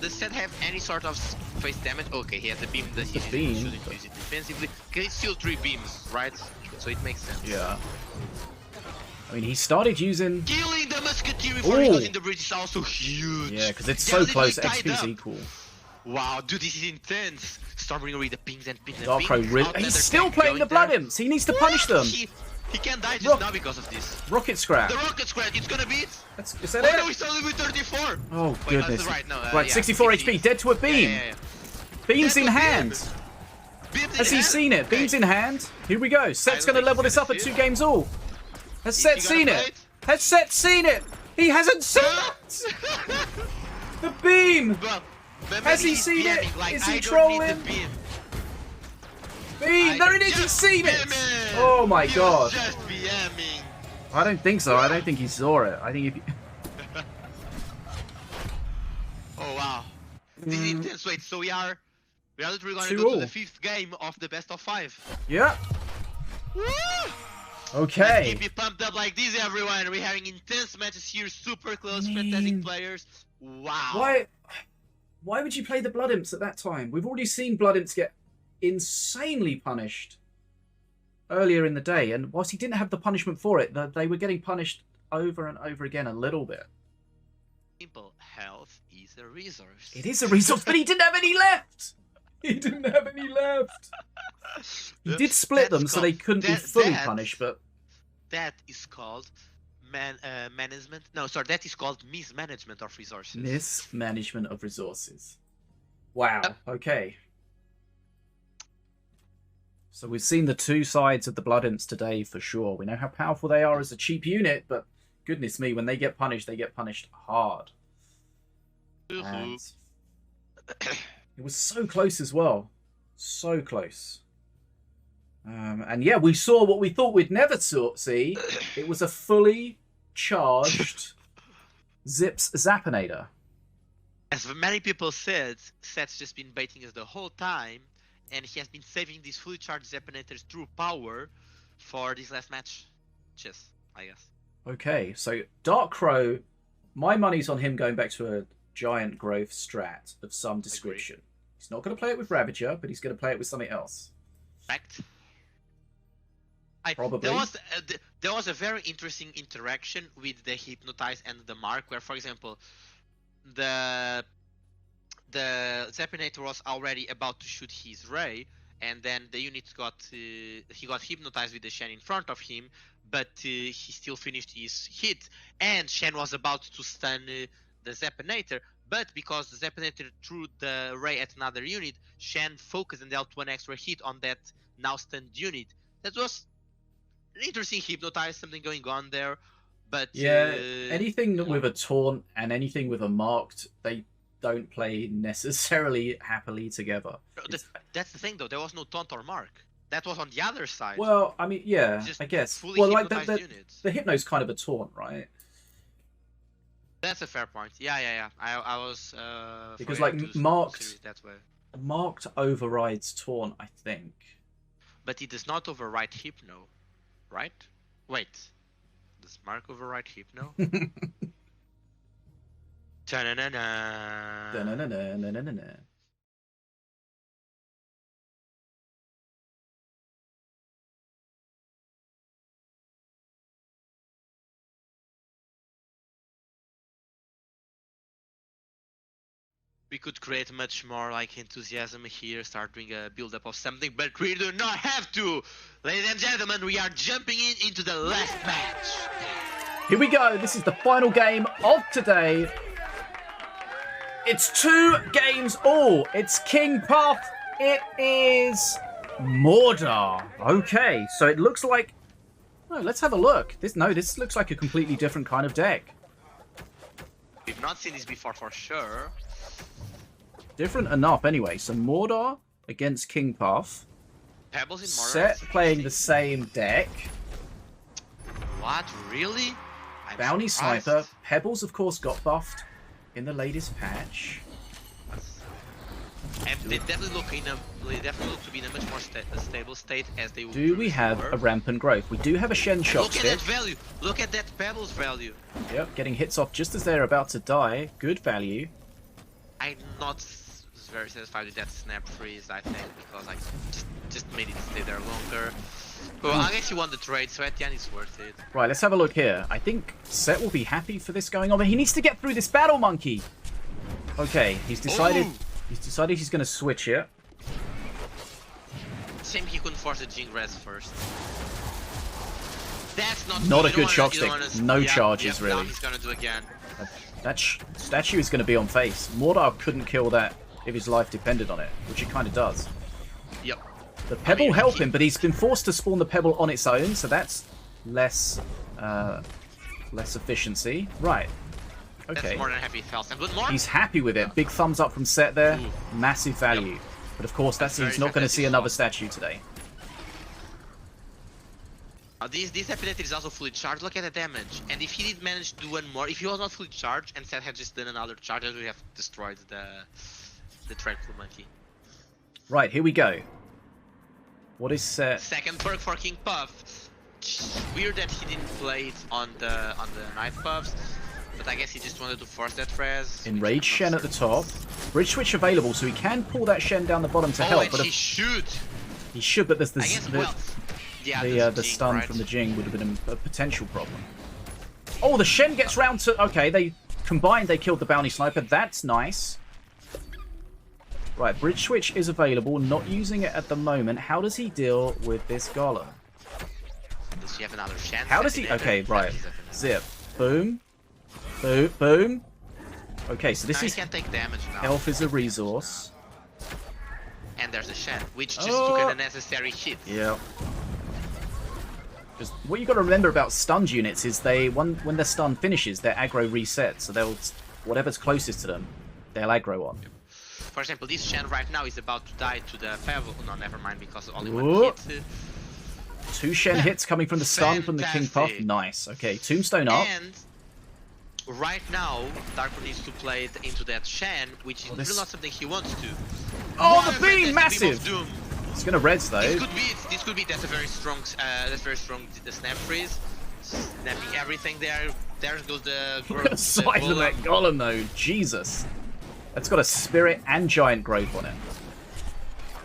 Speaker 2: Does Set have any sort of face damage? Okay, he has the beam that he
Speaker 1: beam,
Speaker 2: shouldn't use it defensively. Okay, it's still 3 beams, right? So it makes sense.
Speaker 1: Yeah. I mean, he started using...
Speaker 2: Killing the Musketeer before he goes in the bridge is also huge.
Speaker 1: Yeah, because it's so close, XP's equal.
Speaker 2: Wow, dude, this is intense. Stormbringer with the pings and pings and
Speaker 1: Darkro
Speaker 2: pings.
Speaker 1: he's still playing the Blood Imps. He needs to punish them.
Speaker 2: He can't die just now because of this.
Speaker 1: Rocket Scrap.
Speaker 2: The Rocket Scrap, it's gonna beat.
Speaker 1: Is that it?
Speaker 2: No, he's only with 34.
Speaker 1: Oh, goodness.
Speaker 2: Right, no,
Speaker 1: right,
Speaker 2: yeah,
Speaker 1: 64 HP, dead to a beam. Beams in hand. Has he seen it? Beams in hand. Here we go. Set's going to level this up at 2 games all. Has Set seen it? Has Set seen it? He hasn't seen it! The beam! Has he seen it? Is he trolling? Beam! There it is, he's seen it! Oh my god. I don't think so. I don't think he saw it. I think if you...
Speaker 2: Oh wow. This is intense. Wait, so we are literally going to go to the 5th game of the best of 5.
Speaker 1: Yeah.
Speaker 2: Woo!
Speaker 1: Okay.
Speaker 2: Let's keep it pumped up like this, everyone. We're having intense matches here, super close, fantastic players. Wow.
Speaker 1: Why would you play the Blood Imps at that time? We've already seen Blood Imps get insanely punished earlier in the day, and whilst he didn't have the punishment for it, they were getting punished over and over again a little bit.
Speaker 2: Simple. Health is a resource.
Speaker 1: It is a resource, but he didn't have any left. He didn't have any left. He did split them so they couldn't be fully punished, but...
Speaker 2: That is called management. No, sorry, that is called mismanagement of resources.
Speaker 1: Mismanagement of resources. Wow, okay. So we've seen the 2 sides of the Blood Imps today for sure. We know how powerful they are as a cheap unit, but goodness me, when they get punished hard. And it was so close as well. So close. And yeah, we saw what we thought we'd never see. It was a fully charged Zips Zappinator.
Speaker 2: As many people said, Set's just been baiting us the whole time, and he has been saving these fully charged Zappinators through power for this last match. I guess.
Speaker 1: Okay, so Darkro, my money's on him going back to a giant growth strat of some description.
Speaker 2: Agreed.
Speaker 1: He's not going to play it with Ravager, but he's going to play it with something else.
Speaker 2: Fact.
Speaker 1: Probably.
Speaker 2: There was a very interesting interaction with the Hypnotize and the Mark, where, for example, the Zappinator was already about to shoot his ray, and then the unit he got hypnotized with the Shen in front of him, but he still finished his hit, and Shen was about to stun the Zappinator, but because the Zappinator threw the ray at another unit, Shen focused and dealt 1 extra hit on that now stunned unit. That was an interesting Hypnotize, something going on there, but...
Speaker 1: Yeah, anything with a taunt and anything with a marked, they don't play necessarily happily together.
Speaker 2: That's the thing, though. There was no taunt or mark. That was on the other side.
Speaker 1: Well, I mean, yeah, I guess. Well, like the Hypno's kind of a taunt, right?
Speaker 2: That's a fair point. Yeah. I was
Speaker 1: because like marked overrides taunt, I think.
Speaker 2: But it does not override Hypno, right? Wait, does mark override Hypno? Ta-na-na-na.
Speaker 1: Da-na-na-na-na-na-na.
Speaker 2: We could create much more like enthusiasm here, start doing a build-up of something, but we do not have to! Ladies and gentlemen, we are jumping into the last match!
Speaker 1: Here we go, this is the final game of today. It's 2 games all. It's King Path, it is Mordor. Okay, so it looks like... Oh, let's have a look. This looks like a completely different kind of deck.
Speaker 2: We've not seen this before for sure.
Speaker 1: Different enough anyway. So Mordor against King Path.
Speaker 2: Pebbles in Mordor.
Speaker 1: Set playing the same deck.
Speaker 2: What? Really?
Speaker 1: Bounty Sniper. Pebbles, of course, got buffed in the latest patch.
Speaker 2: And they definitely look to be in a much more stable state as they will.
Speaker 1: Do we have a rampant growth? We do have a Shen Shock
Speaker 2: Look at that value. Look at that Pebbles value.
Speaker 1: Yep, getting hits off just as they're about to die. Good value.
Speaker 2: I'm not very satisfied with that snap freeze, I think, because I just made it stay there longer. Well, I guess you won the trade, so at the end it's worth it.
Speaker 1: Right, let's have a look here. I think Set will be happy for this going on, but he needs to get through this battle monkey. Okay, he's decided.
Speaker 2: Ooh.
Speaker 1: He's decided he's going to switch it.
Speaker 2: Shame he couldn't force the Jing res first. That's not
Speaker 1: Not
Speaker 2: good.
Speaker 1: a good shock stick. No charges,
Speaker 2: Now
Speaker 1: really.
Speaker 2: he's gonna do again.
Speaker 1: That statue is going to be on face. Mordar couldn't kill that if his life depended on it, which it kind of does.
Speaker 2: Yep.
Speaker 1: The pebble help him, but he's been forced to spawn the pebble on its own, so that's less efficiency. Right. Okay.
Speaker 2: That's more than happy health. But more.
Speaker 1: He's happy with it. Big thumbs up from Set there.
Speaker 2: Ooh.
Speaker 1: Massive value.
Speaker 2: Yep.
Speaker 1: But of course, he's not going to see another statue today.
Speaker 2: This ability is also fully charged. Look at the damage. And if he did manage to do one more, if he was not fully charged and Set had just done another charge, we would have destroyed the Tranquil Monkey.
Speaker 1: Right, here we go. What is Set?
Speaker 2: Second perk for King Puff. Weird that he didn't play it on the Knife Puffs, but I guess he just wanted to force that res.
Speaker 1: Enrage Shen at the top. Bridge switch available, so he can pull that Shen down the bottom to help.
Speaker 2: And
Speaker 1: but
Speaker 2: he should.
Speaker 1: He should, but there's
Speaker 2: I guess,
Speaker 1: the
Speaker 2: Jing,
Speaker 1: stun
Speaker 2: right?
Speaker 1: from the Jing would have been a potential problem. Oh, the Shen gets round to... Okay, they combined, they killed the Bounty Sniper. That's nice. Right, Bridge Switch is available. Not using it at the moment. How does he deal with this Golem?
Speaker 2: Does he have another Shen?
Speaker 1: How does he... Okay, right. Zip. Boom. Boom. Boom. Okay, so this
Speaker 2: now
Speaker 1: is...
Speaker 2: he can take damage now.
Speaker 1: Health is a resource.
Speaker 2: And there's a Shen, which just took an unnecessary hit.
Speaker 1: Yeah. Just what you got to remember about stunned units is when their stun finishes, their aggro resets. So they'll whatever's closest to them, they'll aggro on.
Speaker 2: For example, this Shen right now is about to die to the Pebble. No, never mind, because only
Speaker 1: Whoa.
Speaker 2: one hit.
Speaker 1: 2 Shen hits coming from the stun from the King Puff.
Speaker 2: Fantastic.
Speaker 1: Nice. Okay, Tombstone up.
Speaker 2: And right now, Darko needs to play it into that Shen, which is really not something he wants to.
Speaker 1: Oh,
Speaker 2: What
Speaker 1: the
Speaker 2: a
Speaker 1: beam!
Speaker 2: fantastic
Speaker 1: Massive!
Speaker 2: Beam of Doom.
Speaker 1: It's gonna res though.
Speaker 2: This could be it. This could be. That's a very strong. The snap freeze, snapping everything there. There goes the.
Speaker 1: Look at the size of that Golem though. Jesus. That's got a spirit and giant growth on it.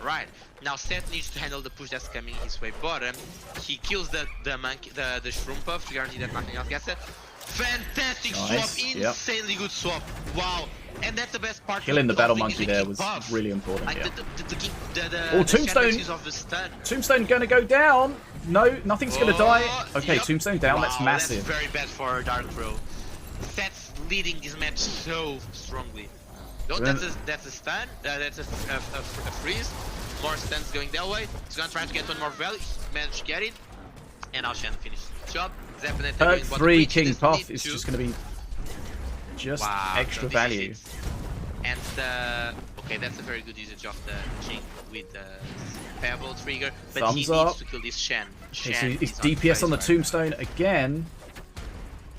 Speaker 2: Right. Now Seth needs to handle the push that's coming his way bottom. He kills the monkey, the Shroom Puff to guarantee that nothing else gets it. Fantastic
Speaker 1: Nice.
Speaker 2: swap,
Speaker 1: Yep.
Speaker 2: insanely good swap. Wow. And that's the best part.
Speaker 1: Killing the
Speaker 2: of
Speaker 1: battle
Speaker 2: thing is
Speaker 1: monkey
Speaker 2: the
Speaker 1: there
Speaker 2: King
Speaker 1: was
Speaker 2: Puff.
Speaker 1: really important.
Speaker 2: Like
Speaker 1: Yeah.
Speaker 2: the
Speaker 1: Tombstone.
Speaker 2: chances of the stun.
Speaker 1: Tombstone gonna go down. No, nothing's gonna die. Okay,
Speaker 2: Yep.
Speaker 1: Tombstone down. That's
Speaker 2: Wow,
Speaker 1: massive.
Speaker 2: That's very bad for Dark Crow. Seth's leading this match so strongly. No, that's a stun. That's a freeze. More stuns going that way. He's gonna try to get one more value. He managed to get it. And now Shen finished the job. Zeppelin
Speaker 1: Perk 3 King Puff is just gonna be extra
Speaker 2: so this
Speaker 1: value.
Speaker 2: is it. And okay, that's a very good usage of the Jing with the Pebble trigger. But
Speaker 1: Thumbs
Speaker 2: he
Speaker 1: up.
Speaker 2: needs to kill this Shen.
Speaker 1: Okay,
Speaker 2: Shen
Speaker 1: so it's
Speaker 2: is
Speaker 1: DPS on the
Speaker 2: right
Speaker 1: Tombstone again.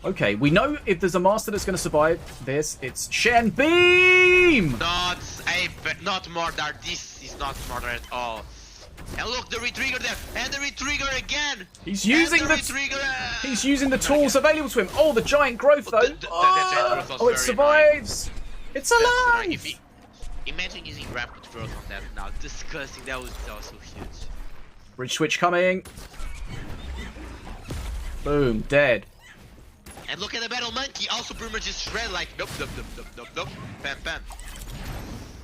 Speaker 1: Okay, we know if there's a master that's going to survive this, it's Shen Beam!
Speaker 2: Not Mordar. This is not Mordar at all. And look, the retrigger there, and the retrigger again.
Speaker 1: He's using the
Speaker 2: retrigger.
Speaker 1: he's using the tools available to him. Oh, the giant growth though.
Speaker 2: That giant growth was
Speaker 1: Oh, it
Speaker 2: very
Speaker 1: survives. It's
Speaker 2: That's
Speaker 1: alive.
Speaker 2: annoying. Imagine using rapid growth on that now. Disgusting. That was so huge.
Speaker 1: Bridge switch coming. Boom, dead.
Speaker 2: And look at the battle monkey. Also, Boomer just shred like nope. Bam, bam.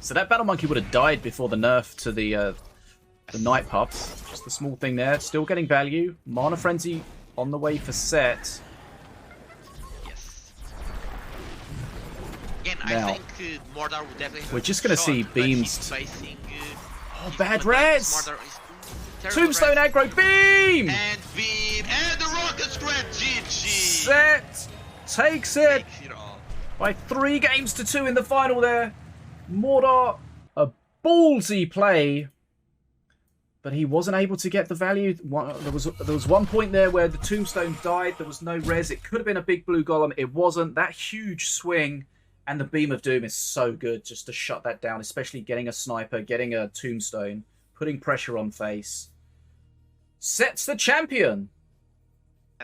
Speaker 1: So that battle monkey would have died before the nerf to the night puffs. Just a small thing there. Still getting value. Mana frenzy on the way for Set.
Speaker 2: Yes. Again,
Speaker 1: Now,
Speaker 2: I think Mordar would definitely. Have
Speaker 1: we're just gonna
Speaker 2: shot,
Speaker 1: see
Speaker 2: but
Speaker 1: beams.
Speaker 2: he's facing,
Speaker 1: Oh, bad
Speaker 2: res.
Speaker 1: res.
Speaker 2: Terrible
Speaker 1: Tombstone
Speaker 2: res.
Speaker 1: aggro beam.
Speaker 2: And beam and the rocket scratch. GG.
Speaker 1: Set takes it
Speaker 2: Takes it all.
Speaker 1: by 3 games to 2 in the final there. Mordar, a ballsy play, but he wasn't able to get the value. There was one point there where the Tombstone died. There was no res. It could have been a big blue golem. It wasn't. That huge swing and the Beam of Doom is so good just to shut that down, especially getting a sniper, getting a Tombstone, putting pressure on face. Set's the champion.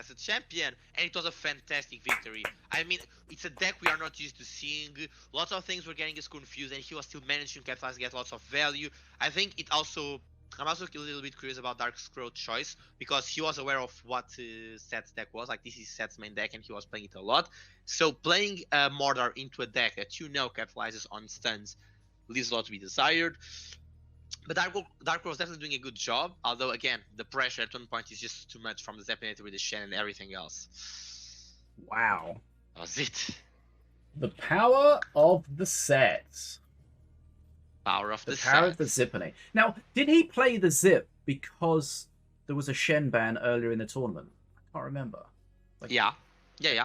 Speaker 2: as a champion, and it was a fantastic victory. I mean, it's a deck we are not used to seeing. Lots of things were getting us confused, and he was still managing to capitalize, get lots of value. I think it also. I'm also a little bit curious about Dark Scroll choice because he was aware of what Set's deck was. Like, this is Set's main deck, and he was playing it a lot. So playing Mordor into a deck that capitalizes on stuns leaves a lot to be desired. But Dark was definitely doing a good job, although again, the pressure at one point is just too much from the Zeppinator with the Shen and everything else.
Speaker 1: Wow.
Speaker 2: That was it.
Speaker 1: The power of the set.
Speaker 2: Power of the
Speaker 1: power
Speaker 2: set.
Speaker 1: of the Zippany. Now, did he play the Zip because there was a Shen ban earlier in the tournament? I can't remember.
Speaker 2: Like, yeah.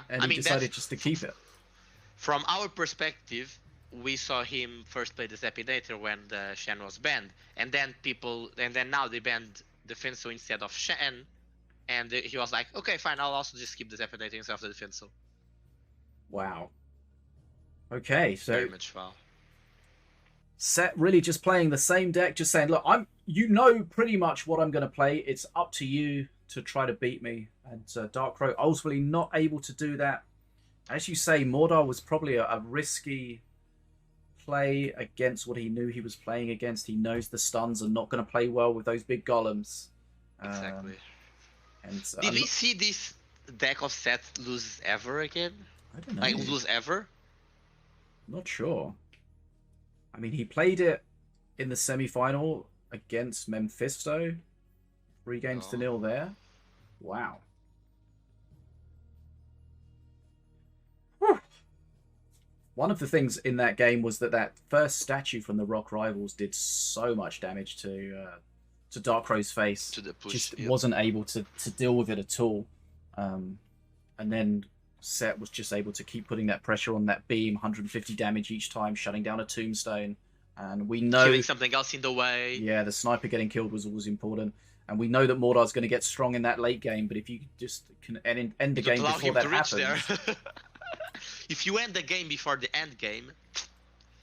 Speaker 1: And he decided just to keep it.
Speaker 2: From our perspective, we saw him first play the Zeppinator when the Shen was banned, and then now they banned the Finso instead of Shen, and he was like, okay, fine, I'll also just keep the Zeppinator instead of the Finso.
Speaker 1: Wow. Okay, so
Speaker 2: very much wow.
Speaker 1: Set really just playing the same deck, just saying, look, you know pretty much what I'm going to play. It's up to you to try to beat me. And Dark Crow ultimately not able to do that. As you say, Mordor was probably a risky play against what he knew he was playing against. He knows the stuns are not going to play well with those big golems.
Speaker 2: Exactly.
Speaker 1: And
Speaker 2: did we see this deck of Set lose ever again?
Speaker 1: I don't know.
Speaker 2: Like, lose ever?
Speaker 1: Not sure. I mean, he played it in the semi-final against Mephisto. 3 games to 0 there. Wow. Whew. One of the things in that game was that first statue from the Rock Rivals did so much damage to Dark Crow's face.
Speaker 2: To the push,
Speaker 1: just wasn't able to deal with it at all. And then Set was just able to keep putting that pressure on that beam, 150 damage each time, shutting down a tombstone. And we know
Speaker 2: killing something else in the way.
Speaker 1: Yeah, the sniper getting killed was always important. And we know that Mordor's going to get strong in that late game, but if you just can end the game before that happens.
Speaker 2: If you end the game before the end game.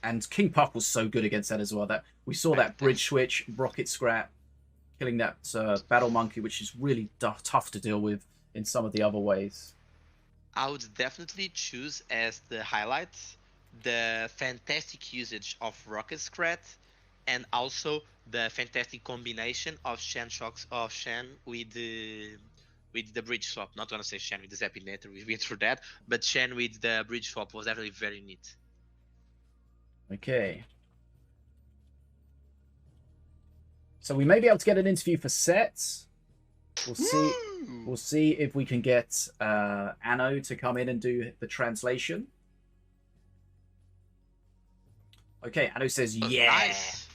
Speaker 1: And King Puck was so good against that as well. That we saw that bridge switch, rocket scrap, killing that battle monkey, which is really tough to deal with in some of the other ways.
Speaker 2: I would definitely choose as the highlights the fantastic usage of rocket scrap, and also the fantastic combination of Shen with the bridge swap. Not gonna say Shen with the Zeppinator, we went through that, but Shen with the bridge swap was definitely very neat.
Speaker 1: Okay. So we may be able to get an interview for Set. We'll see. We'll see if we can get Anno to come in and do the translation. Okay, Anno says yeah.
Speaker 2: Nice.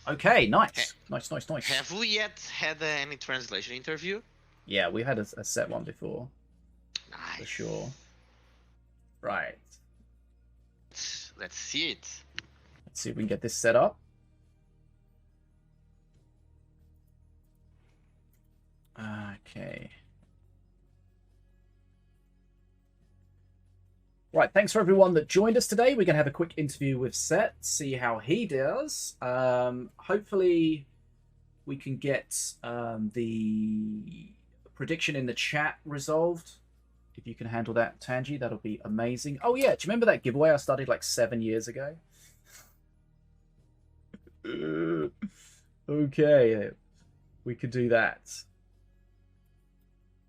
Speaker 1: Okay, nice. Nice.
Speaker 2: Have we yet had any translation interview?
Speaker 1: Yeah, we had a Set one before.
Speaker 2: Nice.
Speaker 1: For sure. Right.
Speaker 2: Let's see it.
Speaker 1: Let's see if we can get this set up. Okay. Right, thanks for everyone that joined us today. We're going to have a quick interview with Set, see how he does. Hopefully we can get the prediction in the chat resolved. If you can handle that, Tanji, that'll be amazing. Oh yeah, do you remember that giveaway I started like 7 years ago? Okay, we could do that.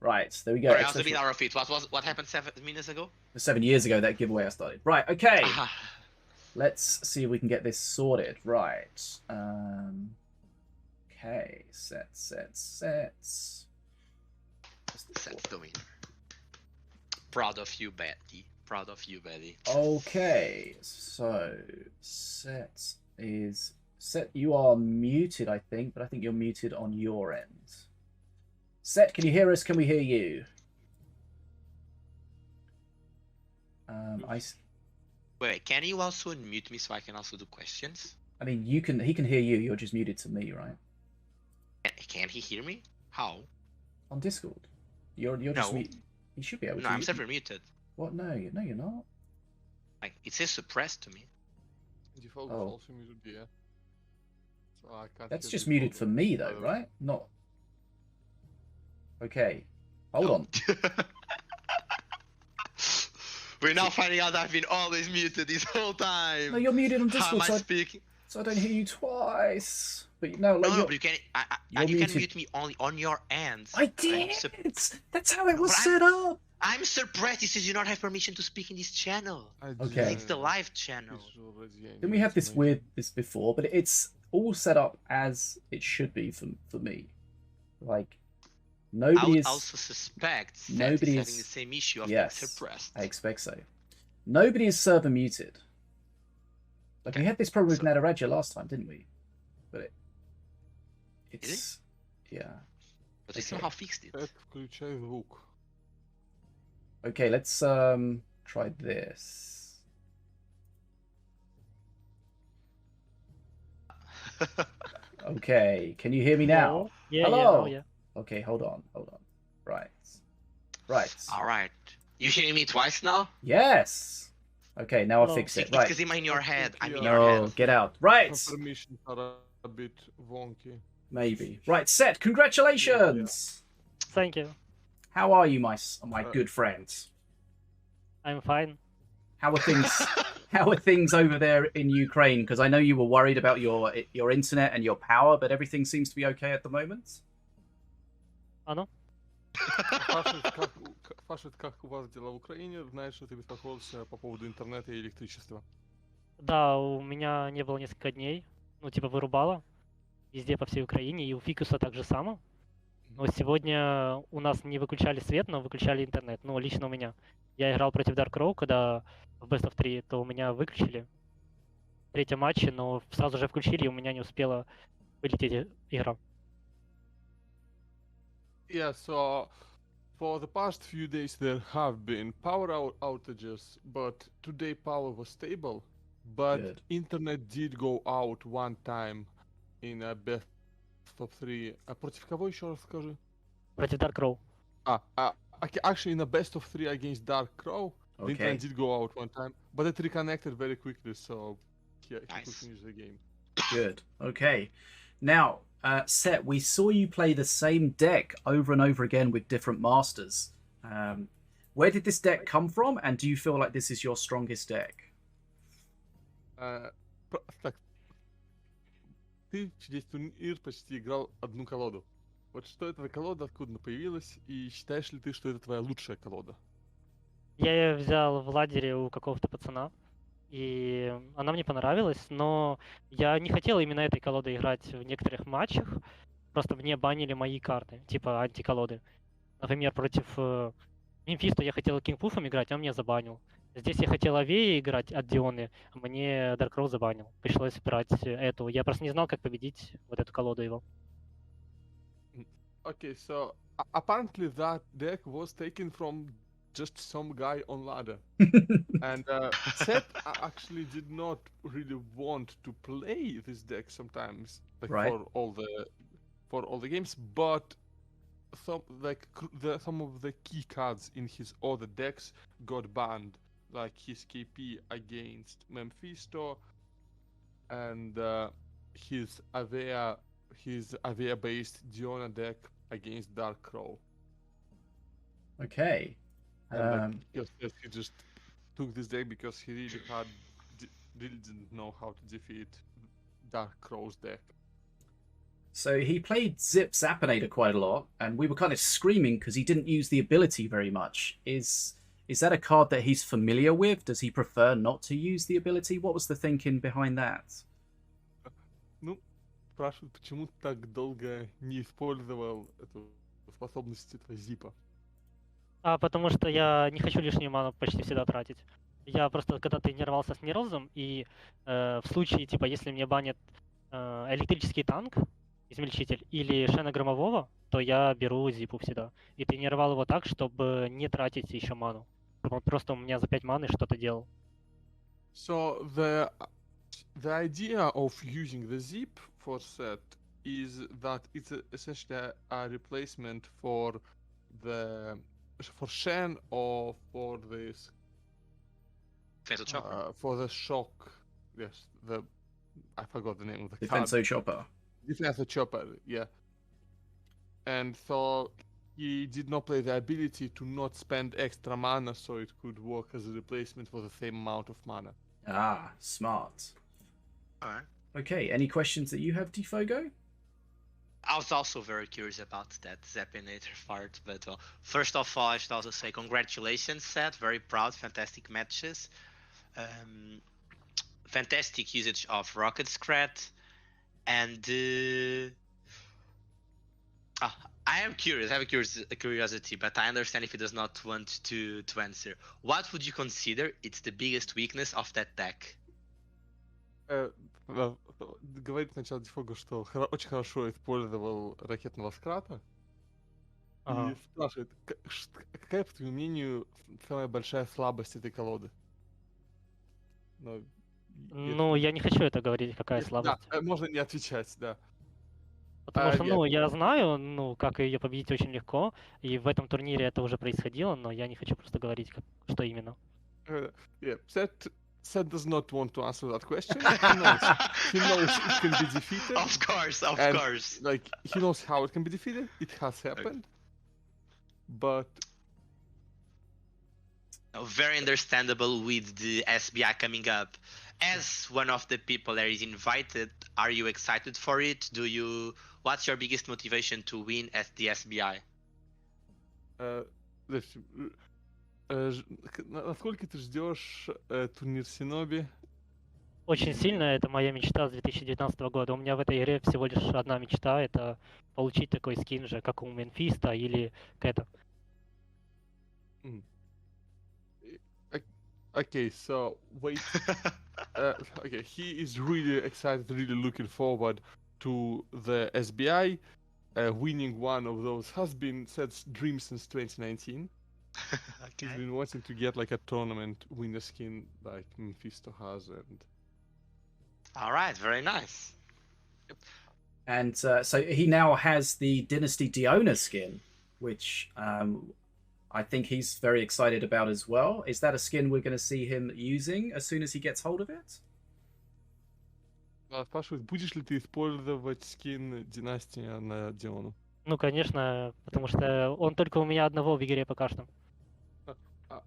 Speaker 1: Right, there we go.
Speaker 2: Sorry, I was a bit out of it. What happened 7 minutes ago?
Speaker 1: 7 years ago, that giveaway I started. Right, okay. Let's see if we can get this sorted. Right. Okay, Set's
Speaker 2: the winner. Proud of you, Betty. Proud of you, Betty.
Speaker 1: Okay, so Set, you are muted, I think, but I think you're muted on your end. Set, can you hear us? Can we hear you?
Speaker 2: Wait, can you also unmute me so I can also do questions?
Speaker 1: I mean, he can hear you. You're just muted to me, right?
Speaker 2: Can he hear me? How?
Speaker 1: On Discord. You're just muted. He should be able to.
Speaker 2: No, I'm separate muted.
Speaker 1: What? No, you're not.
Speaker 2: Like, it says suppressed to me.
Speaker 1: Oh. That's just muted for me though, right? Not. Okay. Hold on.
Speaker 2: We're now finding out I've been always muted this whole time.
Speaker 1: No, you're muted on
Speaker 2: How am
Speaker 1: Discord,
Speaker 2: I speaking?
Speaker 1: so I don't hear you twice. But no, like
Speaker 2: No,
Speaker 1: you're,
Speaker 2: but you can.
Speaker 1: you're
Speaker 2: You can
Speaker 1: muted.
Speaker 2: mute me only on your ends.
Speaker 1: I did. That's how it was set up.
Speaker 2: I'm surprised it says you not have permission to speak in this channel.
Speaker 1: Okay.
Speaker 2: It's the live channel.
Speaker 1: Didn't we have this before? But it's all set up as it should be for me. Like nobody
Speaker 2: I would
Speaker 1: is.
Speaker 2: also suspect that
Speaker 1: nobody
Speaker 2: having
Speaker 1: is
Speaker 2: the same issue of
Speaker 1: yes,
Speaker 2: being suppressed.
Speaker 1: I expect so. Nobody is server muted. Like we had this problem with Nataraja last time, didn't we? But it's yeah.
Speaker 2: But we somehow fixed it.
Speaker 1: Okay, let's try this. Okay, can you hear me now?
Speaker 3: Yeah,
Speaker 1: Hello.
Speaker 3: yeah.
Speaker 1: Okay, hold on. Right.
Speaker 2: All right. You hearing me twice now?
Speaker 1: Yes. Okay, now I fix it.
Speaker 2: It's
Speaker 1: Right.
Speaker 2: because I'm in your head. I'm in your
Speaker 1: No,
Speaker 2: head.
Speaker 1: get out. Right.
Speaker 4: Permissions are a bit wonky.
Speaker 1: Maybe. Right, Set. Congratulations.
Speaker 3: Thank you.
Speaker 1: How are you, my good friends?
Speaker 3: I'm fine.
Speaker 1: How are things? How are things over there in Ukraine? Because I know you were worried about your internet and your power, but everything seems to be okay at the moment.
Speaker 3: Оно?
Speaker 4: Паша, как у вас дела в Украине? Знаешь, что ты беспокоился по поводу интернета и электричества?
Speaker 3: Да, у меня не было несколько дней. Ну, типа, вырубало. Везде по всей Украине. И у Фикуса так же само. Но сегодня у нас не выключали свет, но выключали интернет. Ну, лично у меня. Я играл против Dark Crow, когда в Best of 3, то у меня выключили в третьем матче, но сразу же включили, и у меня не успела вылететь игра.
Speaker 4: Yeah, so for the past few days there have been power outages, but today power was stable. But
Speaker 1: Good.
Speaker 4: internet did go out one time in a best of 3. Против кого еще раз скажи?
Speaker 3: Против Dark Crow.
Speaker 4: Actually, in a best of 3 against Dark Crow, the internet did go out one time, but it reconnected very quickly, so yeah, he could finish the game.
Speaker 1: Good. Okay. Now, Set, we saw you play the same deck over and over again with different masters. Where did this deck come from, and do you feel like this is your strongest deck?
Speaker 4: Так, ты весь турнир почти играл одну колоду. Вот что это за колода, откуда она появилась, и считаешь ли ты, что это твоя лучшая колода?
Speaker 3: Я ее взял в ладере у какого-то пацана, и она мне понравилась, но я не хотел именно этой колодой играть в некоторых матчах, просто мне банили мои карты, типа антиколоды. Например, против Мемфиста я хотел Кингпуфом играть, он меня забанил. Здесь я хотел Авеи играть от Дионы, а мне Dark Crow забанил. Пришлось брать эту. Я просто не знал, как победить вот эту колоду его.
Speaker 4: Okay, so apparently that deck was taken from just some guy on ladder. And Seth actually did not really want to play this deck sometimes, like for all the games, but some of the key cards in his other decks got banned, like his KP against Memphisto and his Avea-based Diona deck against Dark Crow.
Speaker 1: Okay.
Speaker 4: Because he just took this deck because he really didn't know how to defeat Dark Crow's deck.
Speaker 1: So he played Zip Zapinator quite a lot, and we were kind of screaming because he didn't use the ability very much. Is that a card that he's familiar with? Does he prefer not to use the ability? What was the thinking behind that?
Speaker 4: Ну, спрашивают, почему ты так долго не использовал эту способность этого зипа?
Speaker 3: Потому что я не хочу лишнюю ману почти всегда тратить. Я просто когда тренировался с Нирозом, и в случае, типа, если мне банят электрический танк, измельчитель, или Шена Громового, то я беру зипу всегда. И тренировал его так, чтобы не тратить еще ману. Чтобы он просто у меня за 5 маны что-то делал.
Speaker 4: So the idea of using the zip for set is that it's essentially a replacement for Shen or for this for the shock. Yes, I forgot the name of the
Speaker 1: Defenso
Speaker 4: card.
Speaker 1: Chopper.
Speaker 4: Defenso Chopper, yeah. And so he did not play the ability to not spend extra mana so it could work as a replacement for the same amount of mana.
Speaker 1: Ah, smart.
Speaker 2: All right.
Speaker 1: Okay, any questions that you have, Defogo?
Speaker 2: I was also very curious about that Zeppinator part, but first of all, I should also say congratulations, Seth. Very proud, fantastic matches. Fantastic usage of Rocket Scrat, and I am curious. I have a curiosity, but I understand if he does not want to answer. What would you consider it's the biggest weakness of that deck?
Speaker 4: Говорит сначала Дефого, что очень хорошо использовал ракетного скрата.
Speaker 3: Ага.
Speaker 4: И спрашивает, какая, по твоему мнению, самая большая слабость этой колоды? Но,
Speaker 3: Ну, я не хочу это говорить, какая
Speaker 4: да,
Speaker 3: слабость.
Speaker 4: можно не отвечать, да.
Speaker 3: Потому что,
Speaker 4: нет.
Speaker 3: ну, я знаю, ну, как ее победить очень легко, и в этом турнире это уже происходило, но я не хочу просто говорить, что именно.
Speaker 4: Yeah, Seth does not want to answer that question. He knows it can be defeated.
Speaker 2: Of course.
Speaker 4: Like, he knows how it can be defeated. It has happened. But
Speaker 2: very understandable with the SBI coming up. As one of the people that is invited, are you excited for it? What's your biggest motivation to win at the SBI?
Speaker 4: Насколько ты ждешь турнир Синоби?
Speaker 3: Очень сильно, это моя мечта с 2019 года. У меня в этой игре всего лишь одна мечта, это получить такой скин же, как у Мемфиста или Кэта.
Speaker 4: Okay, so wait. Okay, he is really excited, really looking forward to the SBI. Winning one of those has been Seth's dream since 2019. He's been wanting to get like a tournament winner skin like Mephisto has, and
Speaker 2: all right, very nice.
Speaker 1: And so he now has the Dynasty Diona skin, which I think he's very excited about as well. Is that a skin we're going to see him using as soon as he gets hold of it?
Speaker 4: спрашивает, будешь ли ты использовать скин династии на Диону?
Speaker 3: Ну, конечно, потому что он только у меня одного в игре пока что.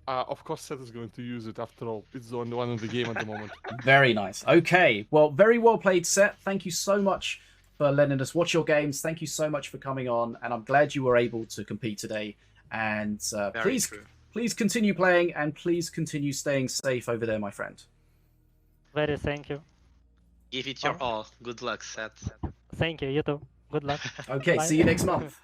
Speaker 4: Of course, Seth is going to use it after all. It's the only one in the game at the moment.
Speaker 1: Very nice. Okay, well, very well played, Seth. Thank you so much for letting us watch your games. Thank you so much for coming on, and I'm glad you were able to compete today. And please continue playing, and please continue staying safe over there, my friend.
Speaker 3: Very thank you.
Speaker 2: Give it your all. Good luck, Seth.
Speaker 3: Thank you, you too. Good luck.
Speaker 1: Okay,
Speaker 3: Bye.
Speaker 1: see you next month.